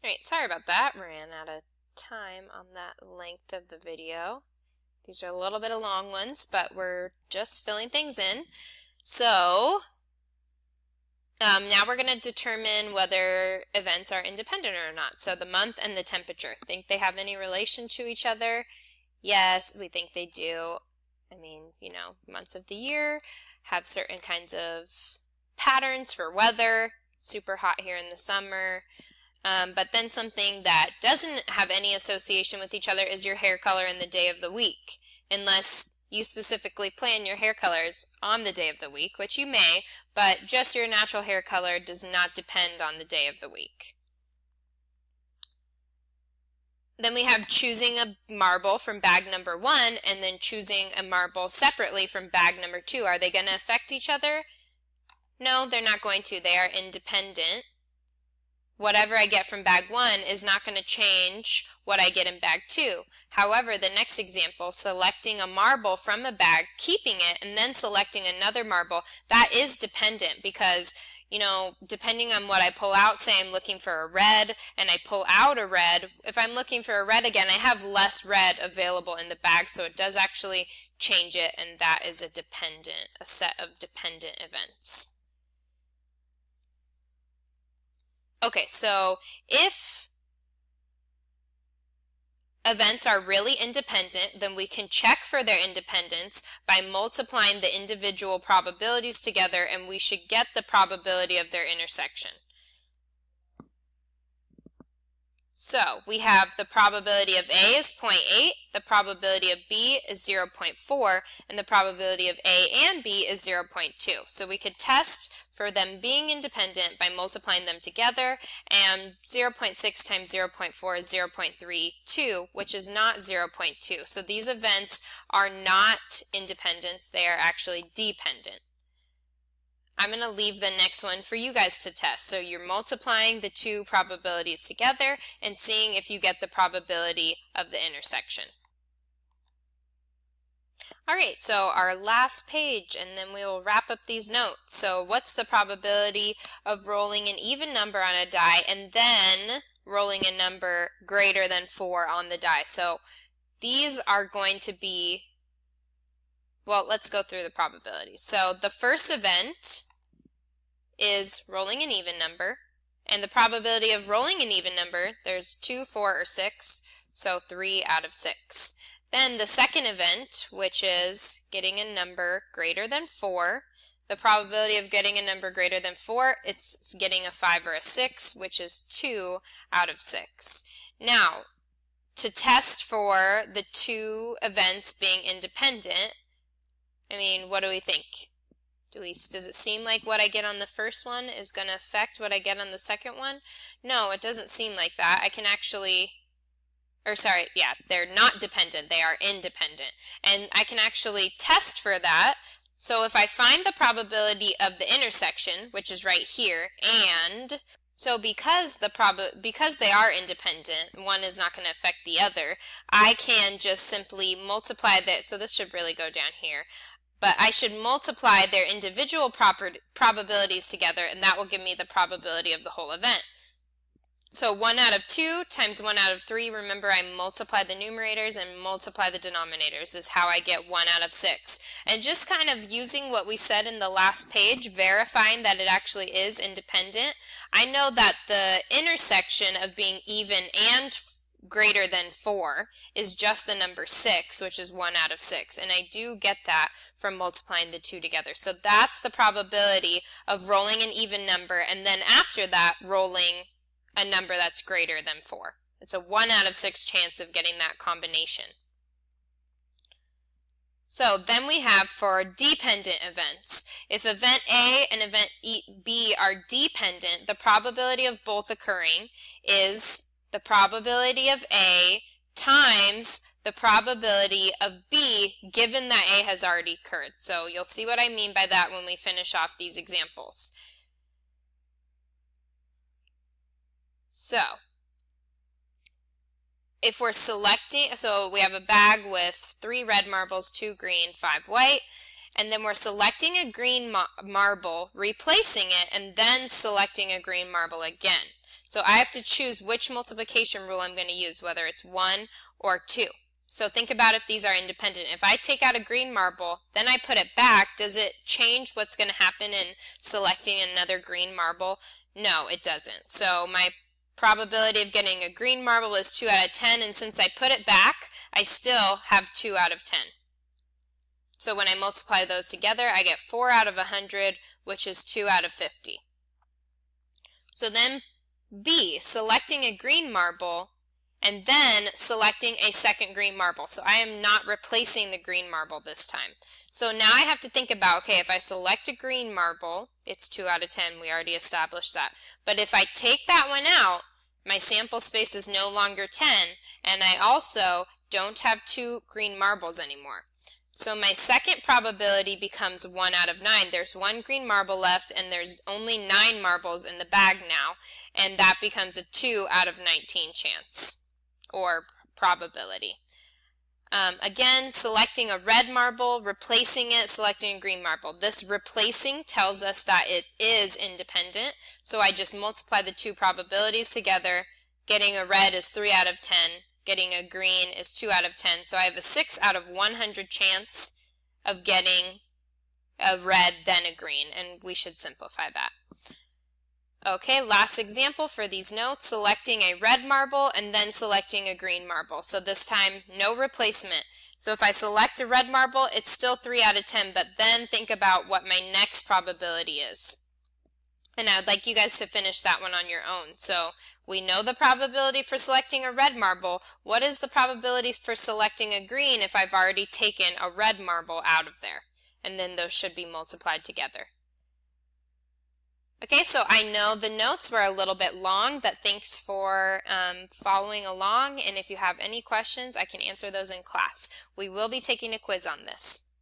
Alright, sorry about that. Ran out of time on that length of the video. These are a little bit of long ones, but we're just filling things in. So, now we're going to determine whether events are independent or not. So the month and the temperature. Think they have any relation to each other? Yes, we think they do. I mean, months of the year have certain kinds of patterns for weather. Super hot here in the summer. But then something that doesn't have any association with each other is your hair color and the day of the week, unless you specifically plan your hair colors on the day of the week, which you may, but just your natural hair color does not depend on the day of the week. Then we have choosing a marble from bag number 1 and then choosing a marble separately from bag number 2. Are they going to affect each other? No, they're not going to. They are independent. Whatever I get from bag 1 is not going to change what I get in bag 2. However, the next example, selecting a marble from a bag, keeping it, and then selecting another marble, that is dependent because, depending on what I pull out, say I'm looking for a red and I pull out a red, if I'm looking for a red again, I have less red available in the bag, so it does actually change it, and that is a set of dependent events. Okay, so if events are really independent, then we can check for their independence by multiplying the individual probabilities together, and we should get the probability of their intersection. So we have the probability of A is 0.8, the probability of B is 0.4, and the probability of A and B is 0.2. So we could test for them being independent by multiplying them together, and 0.6 times 0.4 is 0.32, which is not 0.2. So these events are not independent, they are actually dependent. I'm going to leave the next one for you guys to test. So you're multiplying the two probabilities together and seeing if you get the probability of the intersection. Alright, so our last page, and then we will wrap up these notes. So what's the probability of rolling an even number on a die and then rolling a number greater than 4 on the die? So these are going to be, well, let's go through the probabilities. So the first event is rolling an even number, and the probability of rolling an even number, there's 2, 4, or 6, so 3 out of 6. Then the second event, which is getting a number greater than 4, the probability of getting a number greater than 4, it's getting a 5 or a 6, which is 2 out of 6. Now, to test for the two events being independent, I mean, what do we think? Does it seem like what I get on the first one is going to affect what I get on the second one? No, it doesn't seem like that. I can actually, they're not dependent, they are independent. And I can actually test for that. So if I find the probability of the intersection, which is right here, and so because they are independent, one is not going to affect the other, I can just simply multiply that. So this should really go down here. But I should multiply their individual probabilities together, and that will give me the probability of the whole event. So 1 out of 2 times 1 out of 3, remember I multiply the numerators and multiply the denominators, is how I get 1 out of 6. And just kind of using what we said in the last page, verifying that it actually is independent, I know that the intersection of being even and greater than 4 is just the number 6, which is 1 out of 6, and I do get that from multiplying the two together. So that's the probability of rolling an even number, and then after that rolling a number that's greater than 4. It's a 1 out of 6 chance of getting that combination. So then we have for dependent events. If event A and event B are dependent, the probability of both occurring is the probability of A times the probability of B, given that A has already occurred. So you'll see what I mean by that when we finish off these examples. So if we're selecting, so we have a bag with 3 red marbles, 2 green, 5 white, and then we're selecting a green marble, replacing it, and then selecting a green marble again. So I have to choose which multiplication rule I'm going to use, whether it's 1 or 2. So think about if these are independent. If I take out a green marble, then I put it back, does it change what's going to happen in selecting another green marble? No, it doesn't. So my probability of getting a green marble is 2 out of 10, and since I put it back, I still have 2 out of 10. So when I multiply those together, I get 4 out of 100, which is 2 out of 50. So then B, selecting a green marble and then selecting a second green marble. So I am not replacing the green marble this time. So now I have to think about, okay, if I select a green marble, it's 2 out of 10. We already established that. But if I take that one out, my sample space is no longer 10, and I also don't have 2 green marbles anymore. So my second probability becomes 1 out of 9. There's 1 green marble left, and there's only 9 marbles in the bag now, and that becomes a 2 out of 19 chance, or probability. Again, selecting a red marble, replacing it, selecting a green marble. This replacing tells us that it is independent, so I just multiply the two probabilities together. Getting a red is 3 out of 10. Getting a green is 2 out of 10. So I have a 6 out of 100 chance of getting a red then a green, and we should simplify that. Okay, last example for these notes, selecting a red marble and then selecting a green marble. So this time, no replacement. So if I select a red marble, it's still 3 out of 10, but then think about what my next probability is. And I would like you guys to finish that one on your own. So we know the probability for selecting a red marble. What is the probability for selecting a green if I've already taken a red marble out of there? And then those should be multiplied together. Okay, so I know the notes were a little bit long, but thanks for following along. And if you have any questions, I can answer those in class. We will be taking a quiz on this.